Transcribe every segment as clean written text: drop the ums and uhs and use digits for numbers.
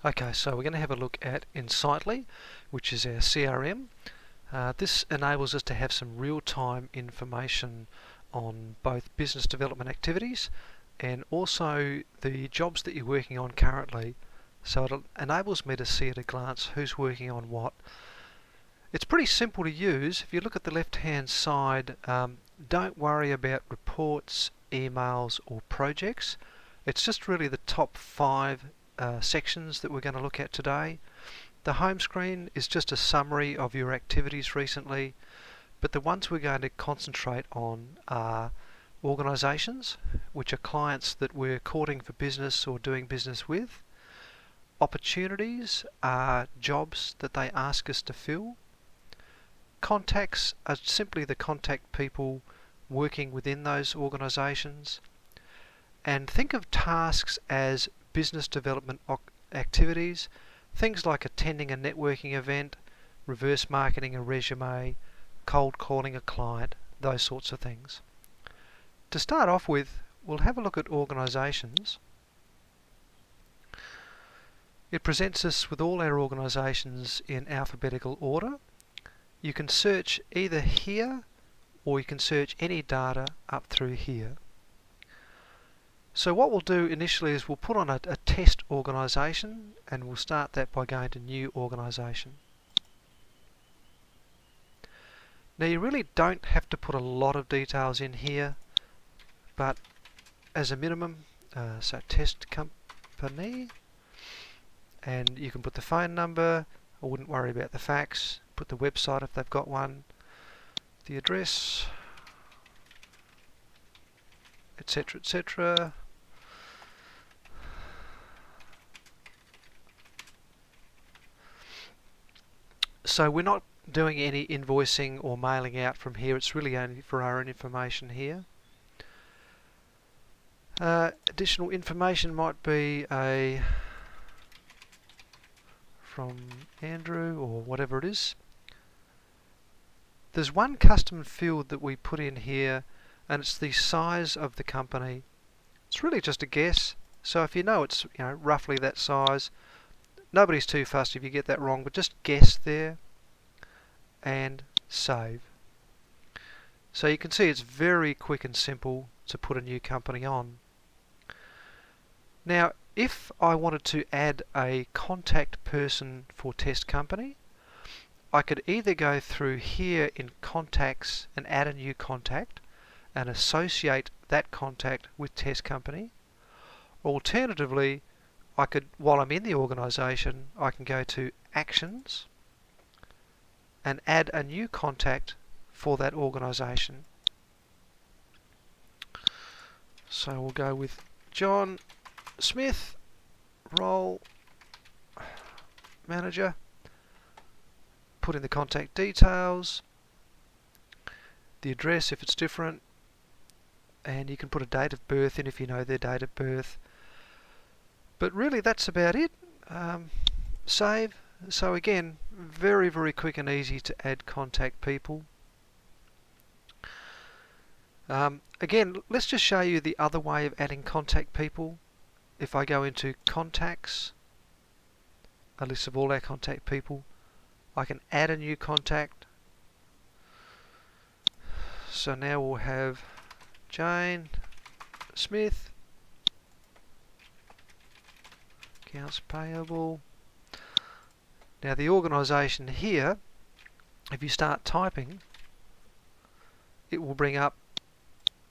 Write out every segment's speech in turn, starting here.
Okay, so we're going to have a look at Insightly, which is our CRM. This enables us to have some real-time information on both business development activities and also the jobs that you're working on currently. So it enables me to see at a glance who's working on what. It's pretty simple to use. If you look at the left-hand side, don't worry about reports, emails or projects. It's just really the top 5 sections that we're going to look at today. The home screen is just a summary of your activities recently, but the ones we're going to concentrate on are organisations, which are clients that we're courting for business or doing business with. Opportunities are jobs that they ask us to fill. Contacts are simply the contact people working within those organisations. And think of tasks as business development activities, things like attending a networking event, reverse marketing a resume, cold calling a client, those sorts of things. To start off with, we'll have a look at organisations. It presents us with all our organisations in alphabetical order. You can search either here or you can search any data up through here. So what we'll do initially is we'll put on a test organisation, and we'll start that by going to New Organisation. Now you really don't have to put a lot of details in here, but as a minimum, so test company, and you can put the phone number. I wouldn't worry about the fax. Put the website if they've got one, the address, etc., etc. So we're not doing any invoicing or mailing out from here. It's really only for our own information here. Additional information might be from Andrew or whatever it is. There's one custom field that we put in here, and it's the size of the company. It's really just a guess. So if you know it's roughly that size, nobody's too fussed if you get that wrong, but just guess there and save. So you can see it's very quick and simple to put a new company on. Now, if I wanted to add a contact person for test company, I could either go through here in contacts and add a new contact and associate that contact with test company. Alternatively, I could, while I'm in the organisation, I can go to Actions and add a new contact for that organisation. So we'll go with John Smith, role manager. Put in the contact details, the address if it's different, and you can put a date of birth in if you know their date of birth. But really that's about it. Save. So again, very, very quick and easy to add contact people. Again, let's just show you the other way of adding contact people. If I go into contacts, a list of all our contact people, I can add a new contact. So now we'll have Jane Smith, accounts payable. Now the organisation here, if you start typing, it will bring up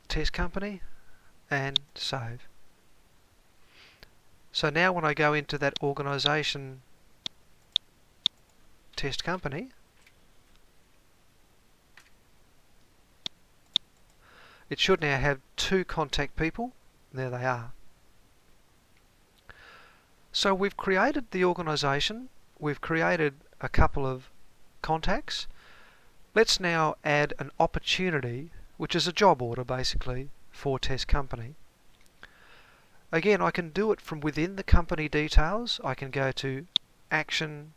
test company and save. So now when I go into that organisation test company, it should now have 2 contact people. There they are. So we've created the organisation, we've created a couple of contacts. Let's now add an opportunity, which is a job order basically, for test company. Again, I can do it from within the company details. I can go to Action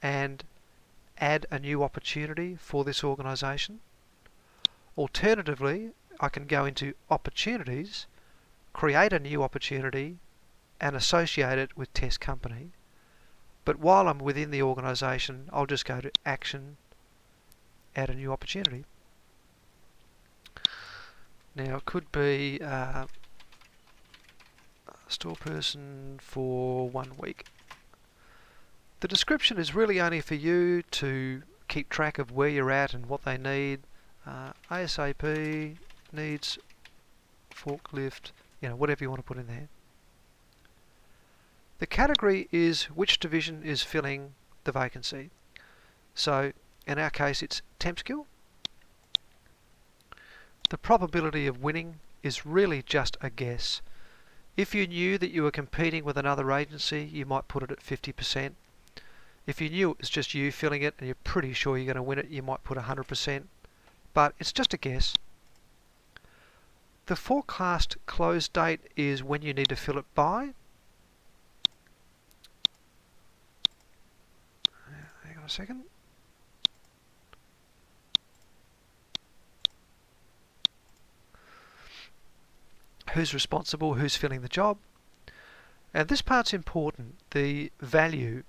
and add a new opportunity for this organisation. Alternatively, I can go into Opportunities, create a new opportunity and associate it with test company. But while I'm within the organisation, I'll just go to Action, Add a New Opportunity. Now it could be store person for 1 week. The description is really only for you to keep track of where you're at and what they need. ASAP, needs forklift, whatever you want to put in there. The category is which division is filling the vacancy. So in our case it's temp skill. The probability of winning is really just a guess. If you knew that you were competing with another agency, you might put it at 50%. If you knew it was just you filling it and you're pretty sure you're going to win it, you might put 100%. But it's just a guess. The forecast close date is when you need to fill it by. Hang on a second. Who's responsible, who's filling the job. And this part's important. The value,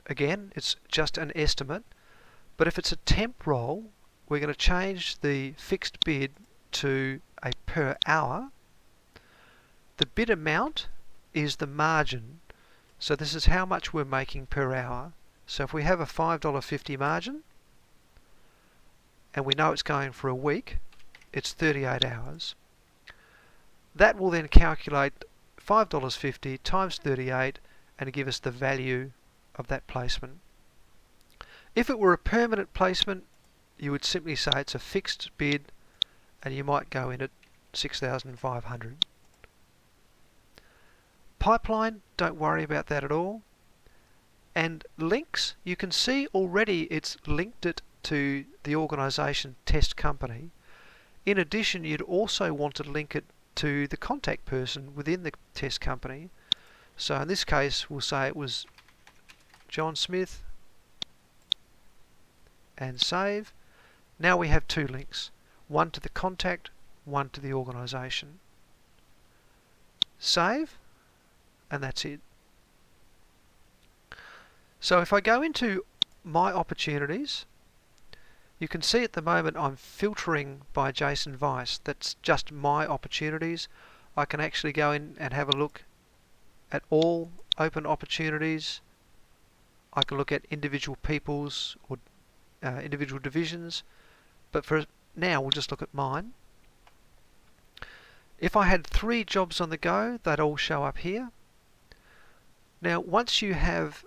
again, it's just an estimate, but if it's a temp role, we're going to change the fixed bid to a per hour. The bid amount is the margin, so this is how much we're making per hour. So if we have a $5.50 margin, and we know it's going for a week, it's 38 hours. That will then calculate $5.50 times 38 and give us the value of that placement. If it were a permanent placement, you would simply say it's a fixed bid and you might go in at 6,500. Pipeline, don't worry about that at all. And links, you can see already it's linked it to the organisation test company. In addition, you'd also want to link it to the contact person within the test company. So in this case, we'll say it was John Smith and save. Now we have two links, one to the contact, one to the organisation. Save, and that's it. So if I go into my opportunities, you can see at the moment I'm filtering by Jason Weiss. That's just my opportunities. I can actually go in and have a look at all open opportunities. I can look at individual people's or individual divisions, but for now we'll just look at mine. If I had 3 jobs on the go, they'd all show up here. Now once you have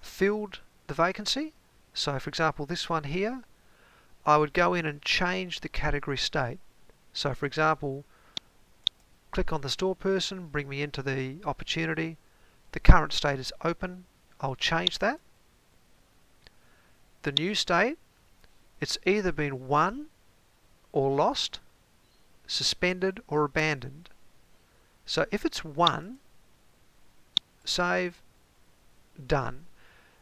filled the vacancy, so for example this one here, I would go in and change the category state. So for example, click on the store person, bring me into the opportunity. The current state is open. I'll change that. The new state, it's either been won or lost, suspended or abandoned. So if it's won, save, done.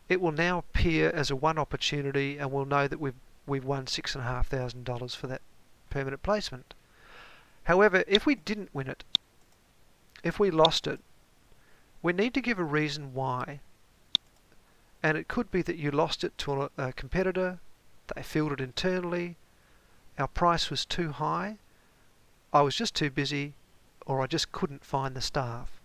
It will now appear as a won opportunity and we'll know that we've won $6,500 for that permanent placement. However, if we didn't win it, if we lost it, we need to give a reason why. And it could be that you lost it to a competitor, they filled it internally, our price was too high, I was just too busy, or I just couldn't find the staff.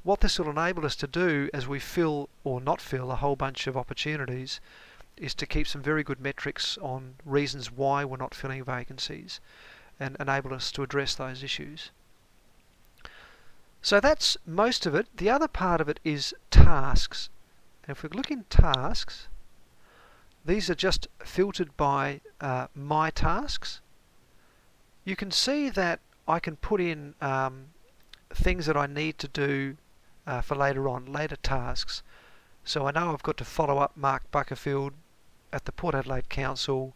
What this will enable us to do as we fill or not fill a whole bunch of opportunities is to keep some very good metrics on reasons why we're not filling vacancies and enable us to address those issues. So that's most of it. The other part of it is tasks. And if we look in tasks, these are just filtered by my tasks. You can see that I can put in things that I need to do for later tasks. So I know I've got to follow up Mark Buckerfield at the Port Adelaide Council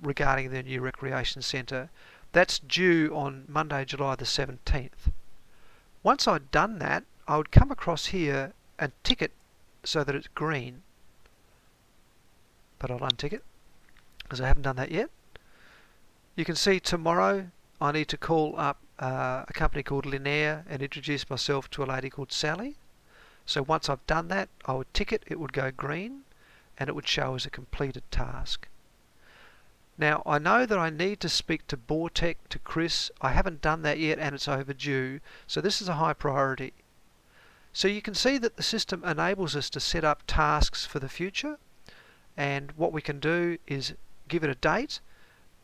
regarding their new recreation centre. That's due on Monday, July the 17th. Once I'd done that, I would come across here and tick it so that it's green. But I'll untick it because I haven't done that yet. You can see tomorrow I need to call up a company called Linear and introduce myself to a lady called Sally. So once I've done that, I would tick it, it would go green, and it would show as a completed task. Now, I know that I need to speak to Bortec, to Chris. I haven't done that yet, and it's overdue, so this is a high priority. So you can see that the system enables us to set up tasks for the future, and what we can do is give it a date,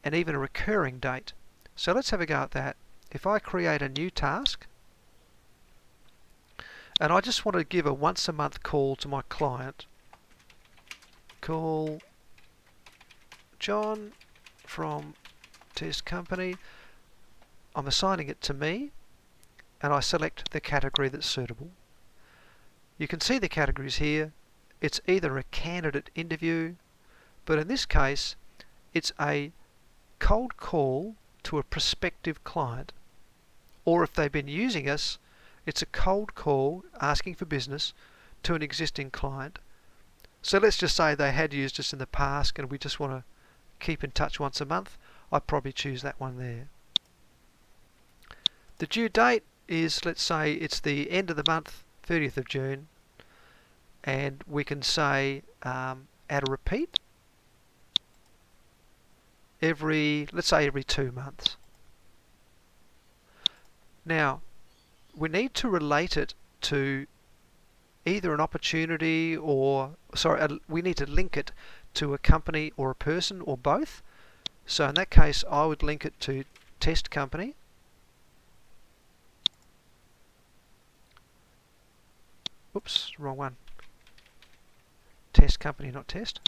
and even a recurring date. So let's have a go at that. If I create a new task, and I just want to give a once a month call to my client, call John from Test Company, I'm assigning it to me, and I select the category that's suitable. You can see the categories here. It's either a candidate interview, but in this case it's a cold call to a prospective client, or if they've been using us, it's a cold call asking for business to an existing client. So let's just say they had used us in the past and we just want to keep in touch once a month. I'd probably choose that one there. The due date is, let's say it's the end of the month, 30th of June, and we can say add a repeat let's say every 2 months. Now, we need to relate it to either an opportunity we need to link it to a company or a person or both. So in that case, I would link it to Test Company. Oops, wrong one. Test Company, not Test.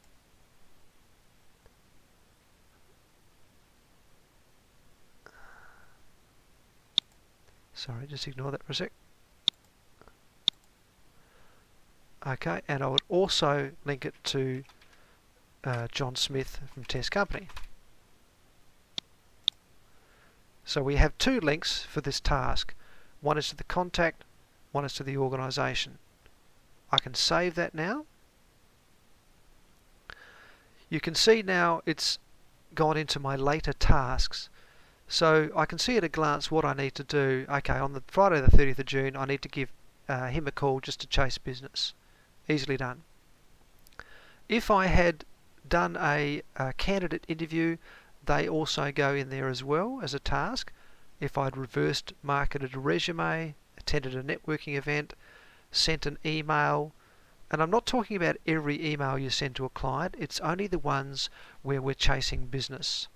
Sorry, just ignore that for a sec. Okay, and I would also link it to John Smith from Test Company. So we have two links for this task. One is to the contact, one is to the organisation. I can save that now. You can see now it's gone into my later tasks. So I can see at a glance what I need to do. Okay, on the Friday the 30th of June, I need to give him a call just to chase business. Easily done. If I had done a candidate interview, they also go in there as well as a task. If I'd reversed marketed a resume, attended a networking event, sent an email, and I'm not talking about every email you send to a client, it's only the ones where we're chasing business.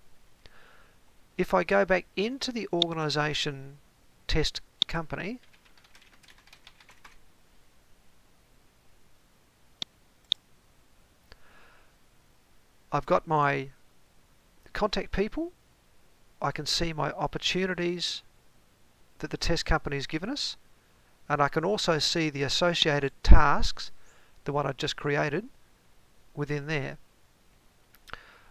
If I go back into the organisation Test Company, I've got my contact people. I can see my opportunities that the Test Company has given us, and I can also see the associated tasks, the one I just created, within there.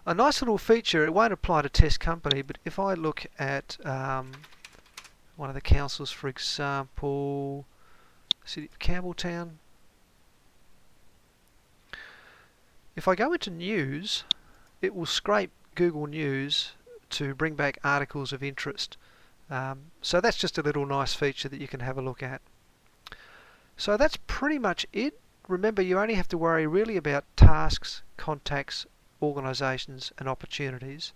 A nice little feature, it won't apply to Test Company, but if I look at one of the councils, for example, City of Campbelltown, if I go into News, it will scrape Google News to bring back articles of interest. So that's just a little nice feature that you can have a look at. So that's pretty much it. Remember, you only have to worry really about tasks, contacts, organisations and opportunities.